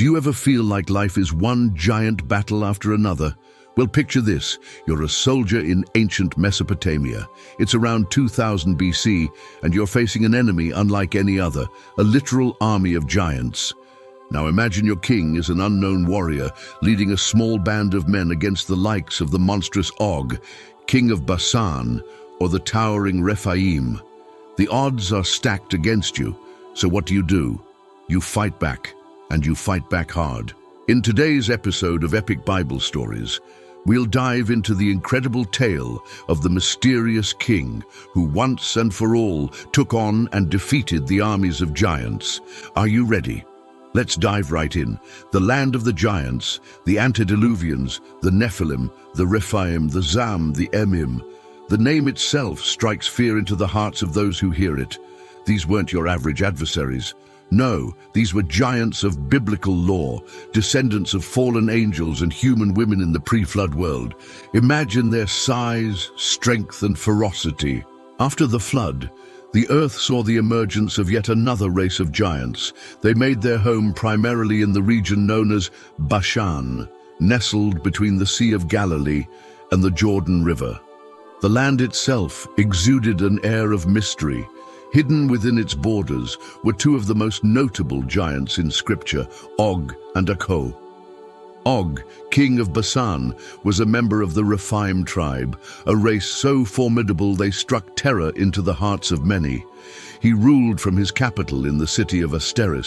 Do you ever feel like life is one giant battle after another? Well, picture this. You're a soldier in ancient Mesopotamia. It's around 2000 BC, and you're facing an enemy unlike any other, a literal army of giants. Now imagine your king is an unknown warrior, leading a small band of men against the likes of the monstrous Og, king of Bashan, or the towering Rephaim. The odds are stacked against you, so what do? You fight back, and you fight back hard. In today's episode of Epic Bible Stories, we'll dive into the incredible tale of the mysterious king who once and for all took on and defeated the armies of giants. Are you ready? Let's dive right in. The land of the giants, the antediluvians, the Nephilim, the Rephaim, the Zuzim Emim. The name itself strikes fear into the hearts of those who hear it. These weren't your average adversaries. No, these were giants of biblical lore, descendants of fallen angels and human women in the pre-flood world. Imagine their size, strength, and ferocity. After the flood, the earth saw the emergence of yet another race of giants. They made their home primarily in the region known as Bashan, nestled between the Sea of Galilee and the Jordan River. The land itself exuded an air of mystery. Hidden within its borders were two of the most notable giants in Scripture, Og and Akko. Og, king of Bashan, was a member of the Rephaim tribe, a race so formidable they struck terror into the hearts of many. He ruled from his capital in the city of Ancestor.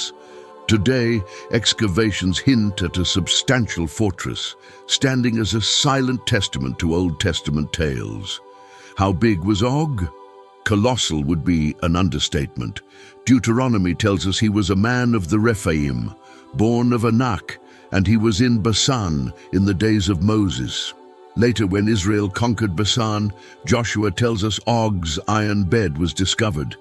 Today, excavations hint at a substantial fortress, standing as a silent testament to Old Testament tales. How big was Og? Colossal would be an understatement. Deuteronomy tells us he was a man of the Rephaim, born of Anak, and he was in Bashan in the days of Moses. Later, when Israel conquered Bashan, Joshua tells us Og's iron bed was discovered.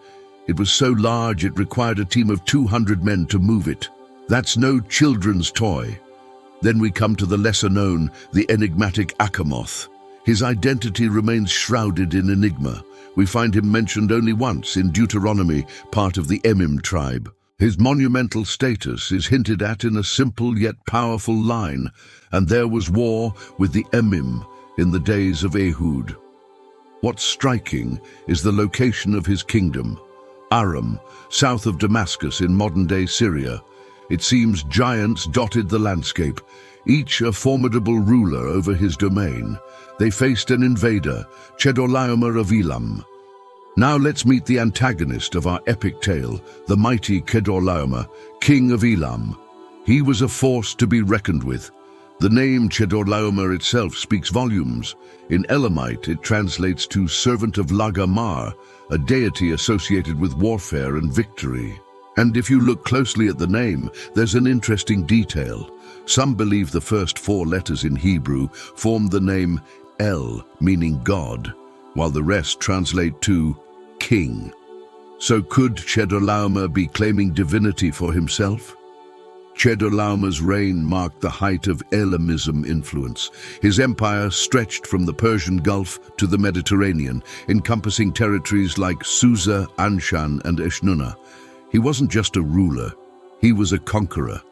It was so large it required a team of 200 men to move it. That's no children's toy. Then we come to the lesser known, the enigmatic Achamoth. His identity remains shrouded in enigma. We find him mentioned only once in Deuteronomy, part of the Emim tribe. His monumental status is hinted at in a simple yet powerful line, and there was war with the Emim in the days of Ehud. What's striking is the location of his kingdom, Aram, south of Damascus in modern-day Syria. It seems giants dotted the landscape, each a formidable ruler over his domain. They faced an invader, Chedorlaomer of Elam. Now let's meet the antagonist of our epic tale, the mighty Chedorlaomer, king of Elam. He was a force to be reckoned with. The name Chedorlaomer itself speaks volumes. In Elamite, it translates to servant of Lagamar, a deity associated with warfare and victory. And if you look closely at the name, there's an interesting detail. Some believe the first 4 letters in Hebrew form the name El, meaning God, while the rest translate to king. So could Chedorlaomer be claiming divinity for himself? Chedorlaomer's reign marked the height of Elamism influence. His empire stretched from the Persian Gulf to the Mediterranean, encompassing territories like Susa, Anshan, and Eshnunna. He wasn't just a ruler, he was a conqueror.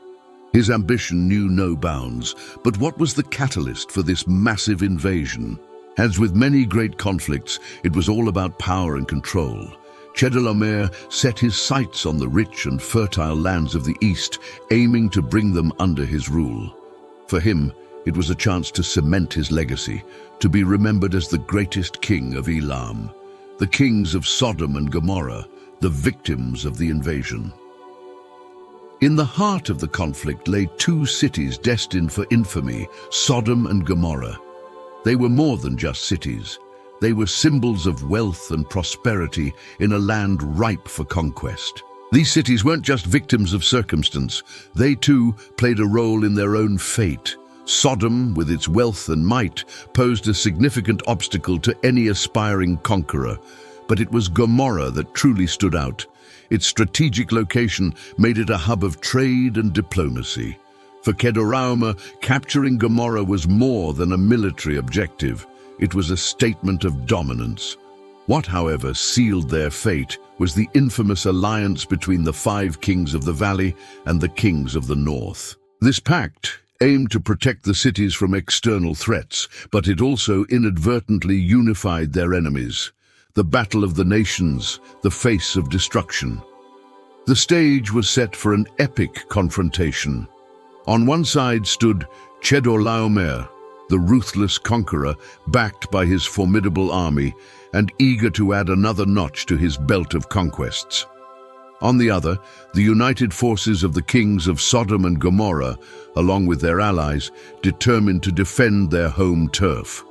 His ambition knew no bounds, but what was the catalyst for this massive invasion? As with many great conflicts, it was all about power and control. Chedorlaomer set his sights on the rich and fertile lands of the east, aiming to bring them under his rule. For him, it was a chance to cement his legacy, to be remembered as the greatest king of Elam, the kings of Sodom and Gomorrah, the victims of the invasion. In the heart of the conflict lay 2 cities destined for infamy, Sodom and Gomorrah. They were more than just cities. They were symbols of wealth and prosperity in a land ripe for conquest. These cities weren't just victims of circumstance. They too played a role in their own fate. Sodom, with its wealth and might, posed a significant obstacle to any aspiring conqueror. But it was Gomorrah that truly stood out. Its strategic location made it a hub of trade and diplomacy. For Chedorlaomer, capturing Gomorrah was more than a military objective. It was a statement of dominance. What, however, sealed their fate was the infamous alliance between the 5 kings of the valley and the kings of the north. This pact aimed to protect the cities from external threats, but it also inadvertently unified their enemies. The battle of the nations, the face of destruction. The stage was set for an epic confrontation. On one side stood Chedorlaomer, the ruthless conqueror, backed by his formidable army and eager to add another notch to his belt of conquests. On the other, the united forces of the kings of Sodom and Gomorrah, along with their allies, determined to defend their home turf.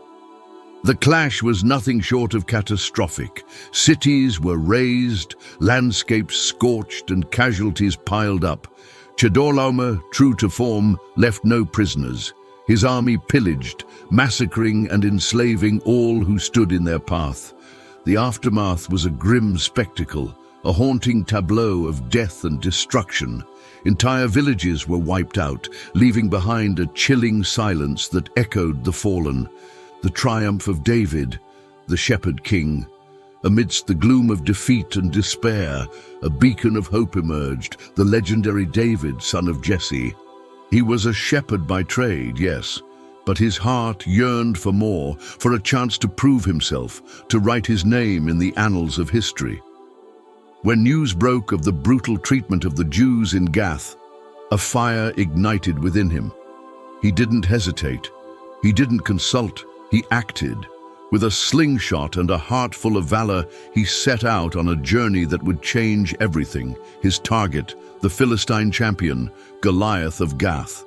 The clash was nothing short of catastrophic. Cities were razed, landscapes scorched, and casualties piled up. Chedorlaomer, true to form, left no prisoners. His army pillaged, massacring and enslaving all who stood in their path. The aftermath was a grim spectacle, a haunting tableau of death and destruction. Entire villages were wiped out, leaving behind a chilling silence that echoed the fallen. The triumph of David, the shepherd king. Amidst the gloom of defeat and despair, a beacon of hope emerged, the legendary David, son of Jesse. He was a shepherd by trade, yes, but his heart yearned for more, for a chance to prove himself, to write his name in the annals of history. When news broke of the brutal treatment of the Jews in Gath, a fire ignited within him. He didn't hesitate. He didn't consult. He acted. With a slingshot and a heart full of valor, he set out on a journey that would change everything. His target, the Philistine champion, Goliath of Gath.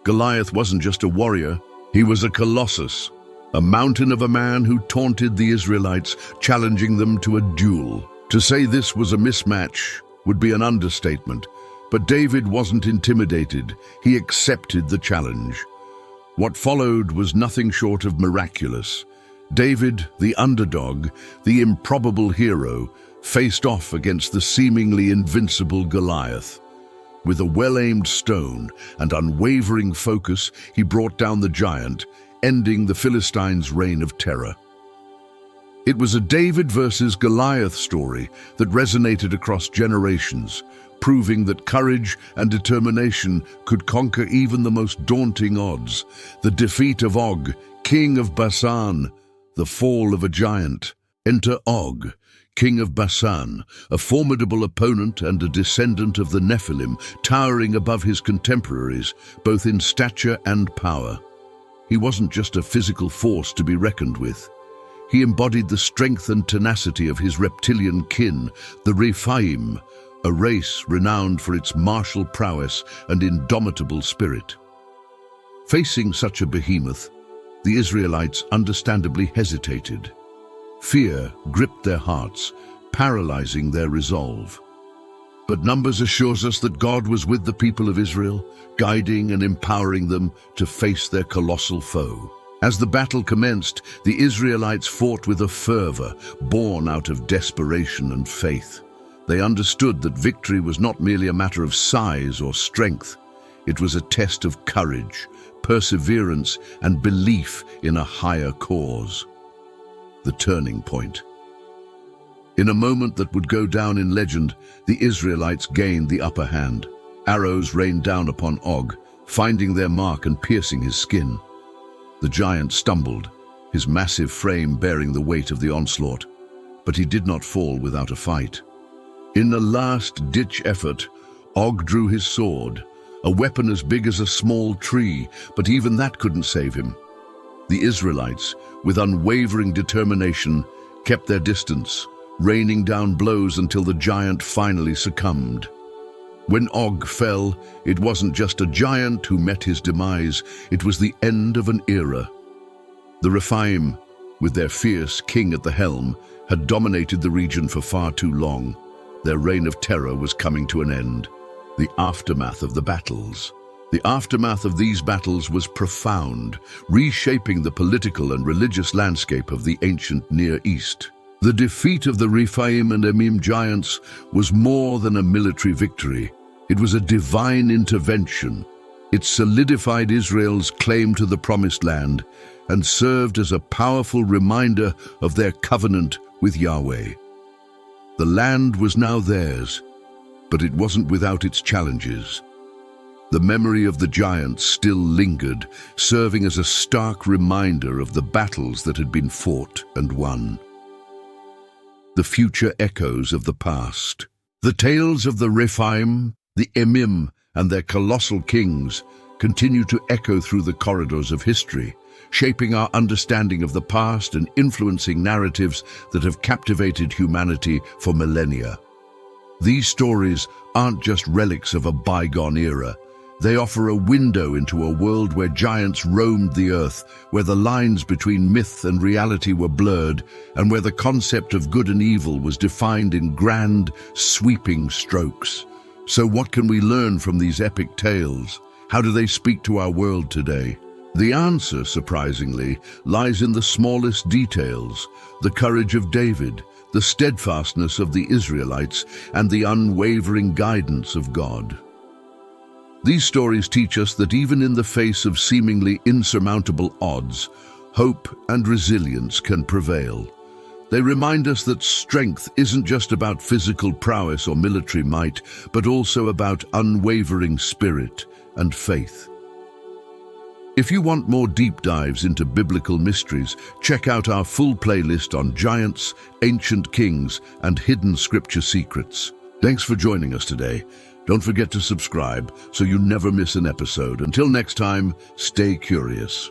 Goliath wasn't just a warrior, he was a colossus, a mountain of a man who taunted the Israelites, challenging them to a duel. To say this was a mismatch would be an understatement, but David wasn't intimidated. He accepted the challenge. What followed was nothing short of miraculous. David, the underdog, the improbable hero, faced off against the seemingly invincible Goliath. With a well-aimed stone and unwavering focus, he brought down the giant, ending the Philistines' reign of terror. It was a David versus Goliath story that resonated across generations, proving that courage and determination could conquer even the most daunting odds. The defeat of Og, king of Bashan, the fall of a giant. Enter Og, king of Bashan, a formidable opponent and a descendant of the Nephilim, towering above his contemporaries, both in stature and power. He wasn't just a physical force to be reckoned with. He embodied the strength and tenacity of his reptilian kin, the Rephaim, a race renowned for its martial prowess and indomitable spirit. Facing such a behemoth, the Israelites understandably hesitated. Fear gripped their hearts, paralyzing their resolve. But Numbers assures us that God was with the people of Israel, guiding and empowering them to face their colossal foe. As the battle commenced, the Israelites fought with a fervor born out of desperation and faith. They understood that victory was not merely a matter of size or strength. It was a test of courage, perseverance, and belief in a higher cause. The turning point. In a moment that would go down in legend, the Israelites gained the upper hand. Arrows rained down upon Og, finding their mark and piercing his skin. The giant stumbled, his massive frame bearing the weight of the onslaught, but he did not fall without a fight. In a last-ditch effort, Og drew his sword, a weapon as big as a small tree, but even that couldn't save him. The Israelites, with unwavering determination, kept their distance, raining down blows until the giant finally succumbed. When Og fell, it wasn't just a giant who met his demise, it was the end of an era. The Rephaim, with their fierce king at the helm, had dominated the region for far too long. Their reign of terror was coming to an end. The aftermath of the battles. The aftermath of these battles was profound, reshaping the political and religious landscape of the ancient Near East. The defeat of the Rephaim and Emim giants was more than a military victory. It was a divine intervention. It solidified Israel's claim to the Promised Land and served as a powerful reminder of their covenant with Yahweh. The land was now theirs, but it wasn't without its challenges. The memory of the giants still lingered, serving as a stark reminder of the battles that had been fought and won. The future echoes of the past. The tales of the Rephaim, the Emim, and their colossal kings continue to echo through the corridors of history, shaping our understanding of the past and influencing narratives that have captivated humanity for millennia. These stories aren't just relics of a bygone era. They offer a window into a world where giants roamed the earth, where the lines between myth and reality were blurred, and where the concept of good and evil was defined in grand, sweeping strokes. So what can we learn from these epic tales? How do they speak to our world today? The answer, surprisingly, lies in the smallest details: the courage of David, the steadfastness of the Israelites, and the unwavering guidance of God. These stories teach us that even in the face of seemingly insurmountable odds, hope and resilience can prevail. They remind us that strength isn't just about physical prowess or military might, but also about unwavering spirit and faith. If you want more deep dives into biblical mysteries, check out our full playlist on giants, ancient kings, and hidden scripture secrets. Thanks for joining us today. Don't forget to subscribe so you never miss an episode. Until next time, stay curious.